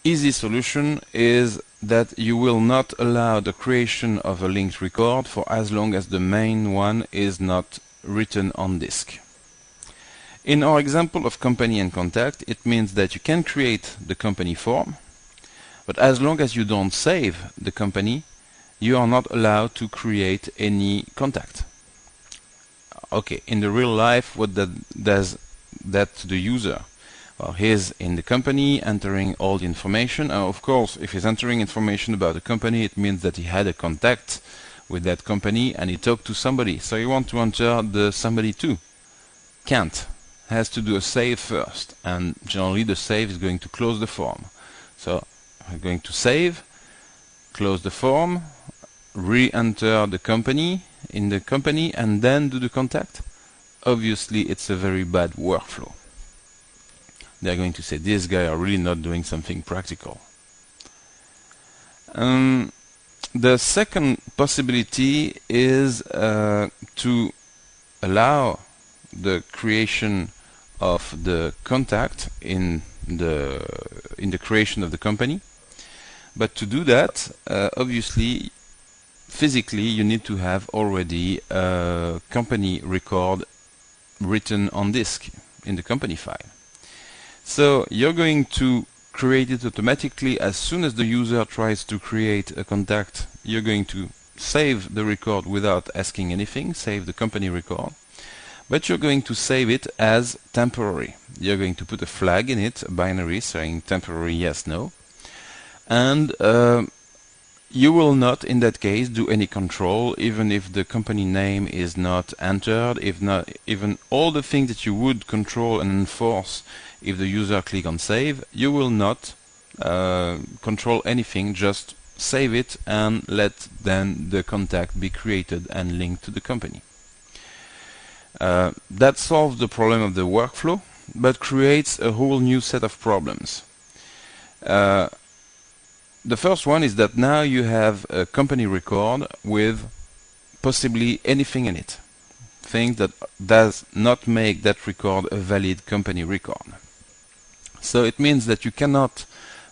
easy solution is that you will not allow the creation of a linked record for as long as the main one is not written on disk. In our example of company and contact, it means that you can create the company form, but as long as you don't save the company, you are not allowed to create any contact. Okay, in the real life, what does that to the user? Well, he's in the company entering all the information. Of course, if he's entering information about the company, it means that he had a contact with that company and he talked to somebody. So you want to enter the somebody too. Can't. Has to do a save first, and generally the save is going to close the form. So I'm going to save, close the form, re-enter the company in the company, and then do the contact. Obviously it's a very bad workflow. They're going to say, this guy are really not doing something practical. The second possibility is to allow the creation of the contact in the creation of the company. But to do that, obviously, physically, you need to have already a company record written on disk in the company file. So you're going to create it automatically as soon as the user tries to create a contact. You're going to save the record without asking anything, save the company record, but you're going to save it as temporary. You're going to put a flag in it, a binary saying temporary yes, no, and you will not, in that case, do any control, even if the company name is not entered, if not even all the things that you would control and enforce if the user click on save, you will not control anything, just save it and let then the contact be created and linked to the company. That solves the problem of the workflow, but creates a whole new set of problems. The first one is that now you have a company record with possibly anything in it, things that does not make that record a valid company record. So it means that you cannot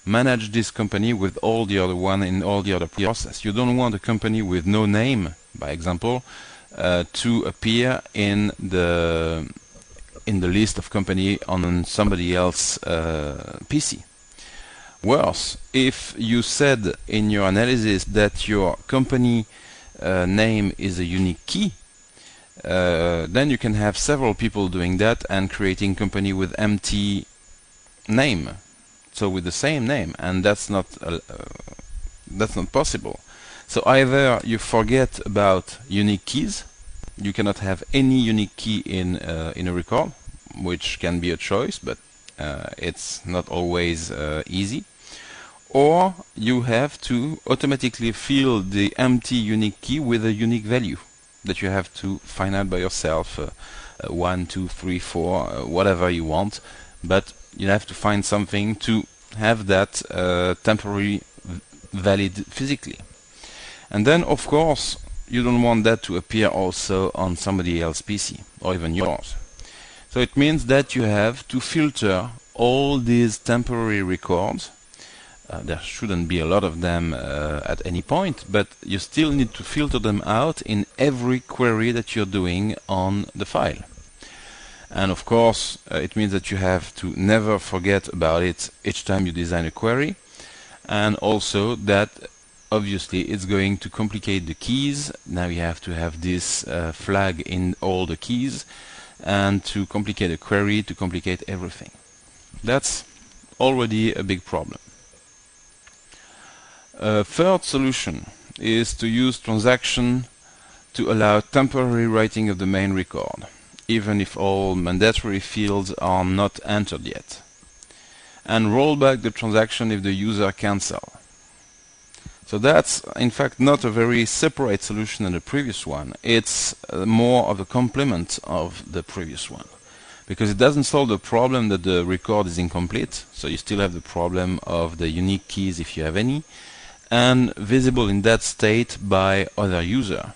manage this company with all the other one in all the other process. You don't want a company with no name, by example, to appear in the list of company on somebody else's PC. Worse, if you said in your analysis that your company name is a unique key, then you can have several people doing that and creating company with empty name, so with the same name, and that's not possible. So either you forget about unique keys, you cannot have any unique key in a record, which can be a choice, but it's not always easy. Or you have to automatically fill the empty unique key with a unique value that you have to find out by yourself, 1, 2, 3, 4, whatever you want, but you have to find something to have that temporarily valid physically. And then, of course, you don't want that to appear also on somebody else's PC or even yours. So it means that you have to filter all these temporary records. There shouldn't be a lot of them at any point, but you still need to filter them out in every query that you're doing on the file. And of course, it means that you have to never forget about it each time you design a query, and also that obviously it's going to complicate the keys. Now you have to have this flag in all the keys, and to complicate a query, to complicate everything. That's already a big problem. A third solution is to use transaction to allow temporary writing of the main record, even if all mandatory fields are not entered yet, and roll back the transaction if the user cancels. So that's in fact not a very separate solution than the previous one. It's more of a complement of the previous one, because it doesn't solve the problem that the record is incomplete, so you still have the problem of the unique keys if you have any, and visible in that state by other user.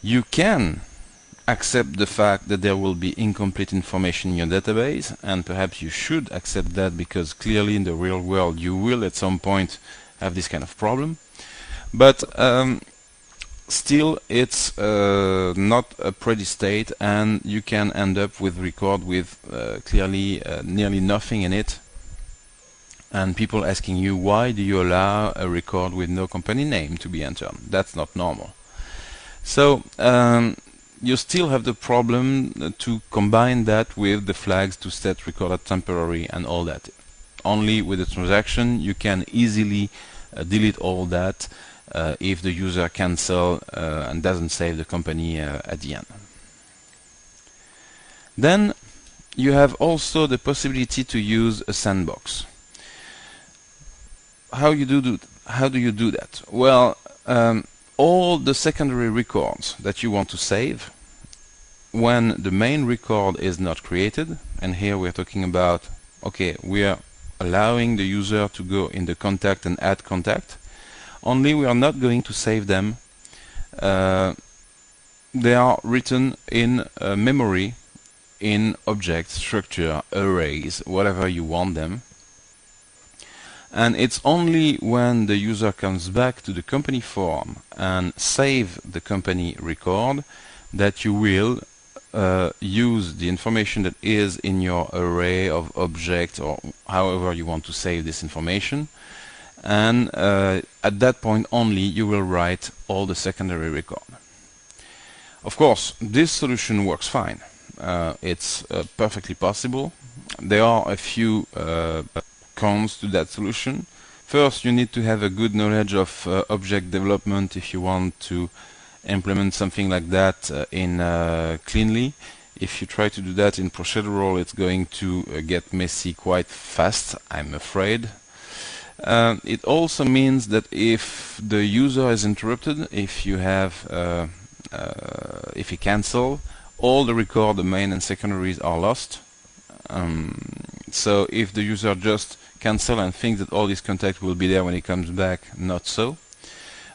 You can accept the fact that there will be incomplete information in your database, and perhaps you should accept that, because clearly in the real world you will at some point have this kind of problem. But still it's not a pretty state, and you can end up with record with clearly nearly nothing in it, and people asking you, why do you allow a record with no company name to be entered? That's not normal. So you still have the problem to combine that with the flags to set recorded temporary and all that. Only with the transaction you can easily delete all that if the user cancels and doesn't save the company at the end. Then you have also the possibility to use a sandbox. How do you do that? Well, all the secondary records that you want to save, when the main record is not created, and here we're talking about, okay, we are allowing the user to go in the contact and add contact, only we are not going to save them. They are written in memory, in object, structure, arrays, whatever you want them. And it's only when the user comes back to the company form and save the company record that you will use the information that is in your array of objects, or however you want to save this information, and at that point only you will write all the secondary record. Of course, this solution works fine. It's perfectly possible. There are a few cons to that solution, First, you need to have a good knowledge of object development if you want to implement something like that in cleanly. If you try to do that in procedural, it's going to get messy quite fast, I'm afraid. It also means that if the user is interrupted, if you have if you cancel, all the record, the main and secondaries are lost. So if the user just cancel and thinks that all these contacts will be there when he comes back, not so.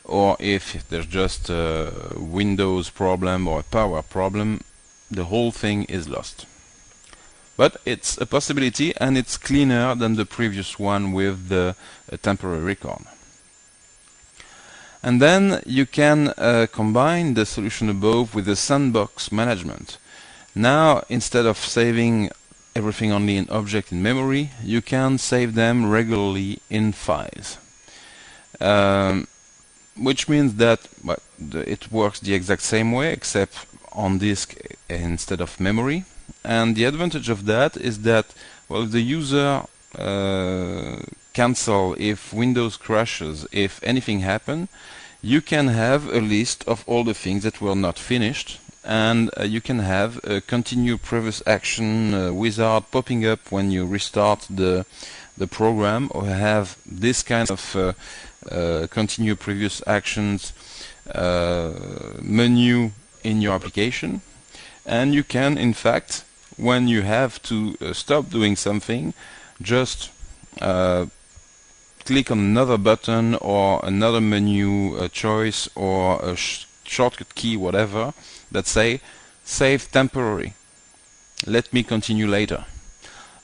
Or if there's just a Windows problem or a power problem, the whole thing is lost. But it's a possibility, and it's cleaner than the previous one with the temporary record. And then you can combine the solution above with the sandbox management. Now, instead of saving everything only in object in memory, you can save them regularly in files. Which means that it works the exact same way, except on disk instead of memory. And the advantage of that is that, well, if the user cancel, if Windows crashes, if anything happens, you can have a list of all the things that were not finished, and you can have a continue previous action wizard popping up when you restart the program, or have this kind of continue previous actions menu in your application. And you can, in fact, when you have to stop doing something, just click on another button or another menu choice or a shortcut key, whatever, that say save temporary, let me continue later.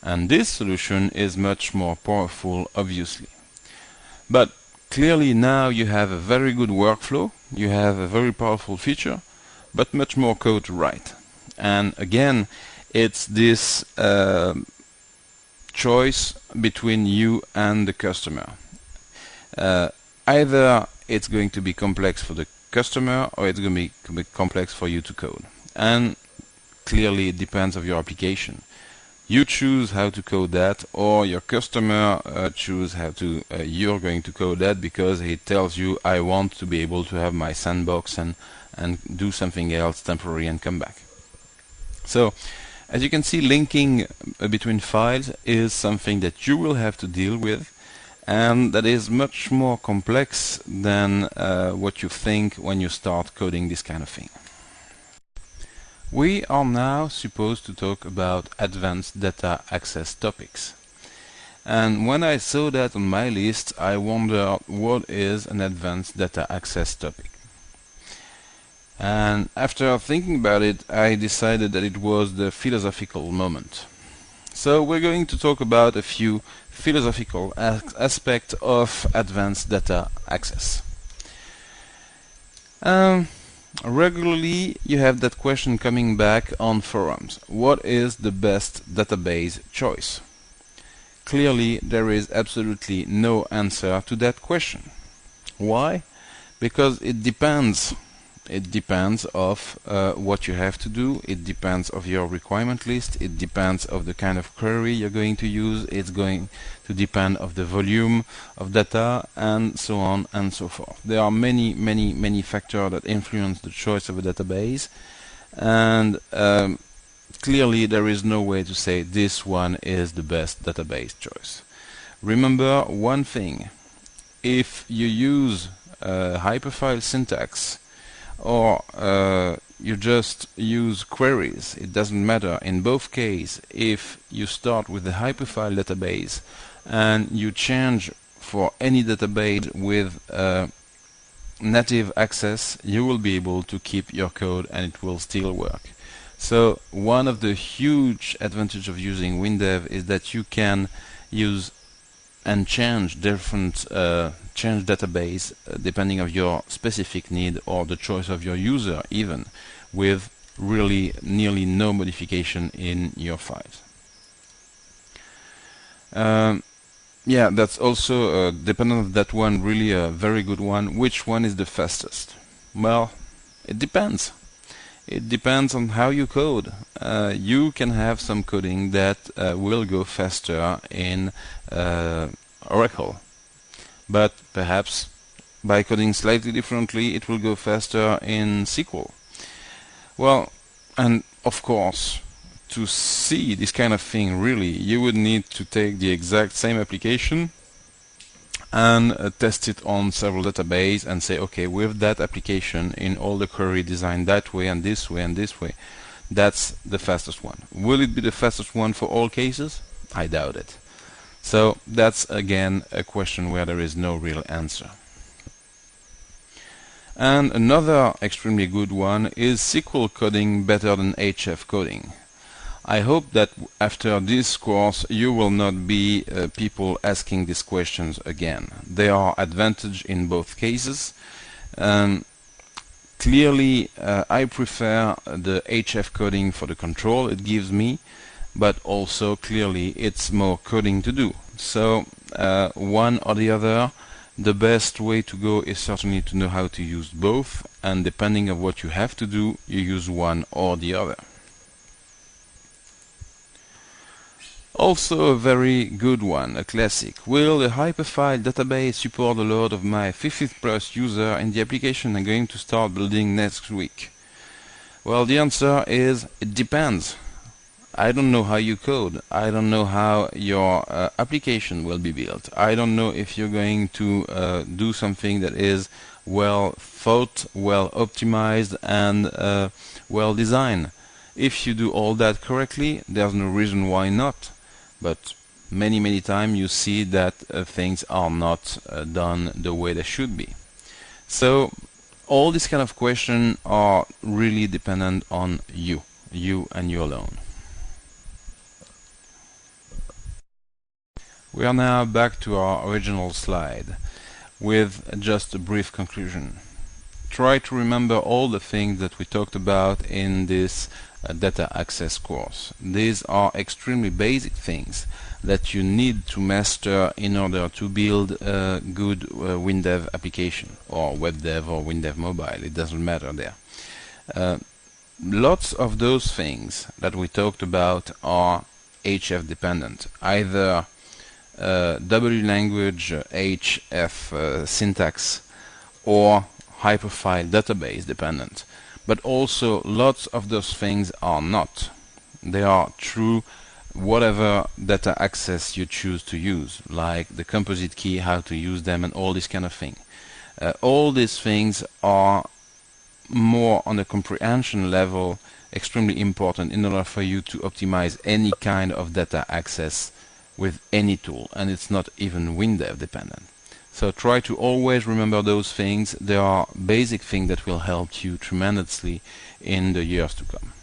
And this solution is much more powerful, obviously. But clearly now you have a very good workflow, you have a very powerful feature, but much more code to write. And again, it's this choice between you and the customer. Either it's going to be complex for the customer, or it's going to be complex for you to code. And clearly it depends on your application. You choose how to code that, or your customer choose how to you're going to code that, because he tells you, I want to be able to have my sandbox and do something else temporary and come back. So as you can see, linking between files is something that you will have to deal with, and that is much more complex than what you think when you start coding this kind of thing. We are now supposed to talk about advanced data access topics. And when I saw that on my list, I wondered, what is an advanced data access topic? And after thinking about it, I decided that it was the philosophical moment. So we're going to talk about a few philosophical aspects of advanced data access. Regularly you have that question coming back on forums. What is the best database choice? Clearly there is absolutely no answer to that question. Why? Because it depends. It depends of what you have to do, it depends of your requirement list, it depends of the kind of query you're going to use, it's going to depend of the volume of data, and so on and so forth. There are many factors that influence the choice of a database, and clearly there is no way to say this one is the best database choice. Remember one thing: if you use hyperfile syntax, or you just use queries, it doesn't matter. In both cases, if you start with the hyperfile database and you change for any database with native access, you will be able to keep your code and it will still work. So one of the huge advantages of using WinDev is that you can use and change different change database depending on your specific need or the choice of your user, even with really nearly no modification in your files. Yeah, that's also dependent on that one, really a very good one. Which one is the fastest? Well, it depends. It depends on how you code. You can have some coding that will go faster in Oracle. but perhaps by coding slightly differently it will go faster in SQL. Well, and of course, to see this kind of thing really, you would need to take the exact same application and test it on several databases and say, okay, with that application in all the query designed that way and this way and this way, that's the fastest one. Will it be the fastest one for all cases? I doubt it. So that's again a question where there is no real answer. And another extremely good one is SQL coding better than HF coding. I hope that after this course you will not be people asking these questions again. There are advantages in both cases. Clearly I prefer the HF coding for the control it gives me, but also clearly it's more coding to do. So one or the other, the best way to go is certainly to know how to use both, and depending on what you have to do, you use one or the other. Also a very good one, a classic. Will a hyperfile database support a load of my 50th+ user in the application I'm going to start building next week? Well, the answer is it depends. I don't know how you code. I don't know how your application will be built. I don't know if you're going to do something that is well thought, well optimized, and well designed. If you do all that correctly, there's no reason why not. But many times you see that things are not done the way they should be. So all these kind of questions are really dependent on you and you alone. We are now back to our original slide with just a brief conclusion. Try to remember all the things that we talked about in this data access course. These are extremely basic things that you need to master in order to build a good WinDev application, or WebDev or WinDev mobile, it doesn't matter there. Lots of those things that we talked about are HF dependent, either W language HF syntax or hyperfile database dependent. But also lots of those things are not. They are true whatever data access you choose to use, like the composite key, how to use them, and all this kind of thing. All these things are more on a comprehension level extremely important in order for you to optimize any kind of data access with any tool, and it's not even WinDev dependent. So try to always remember those things. They are basic things that will help you tremendously in the years to come.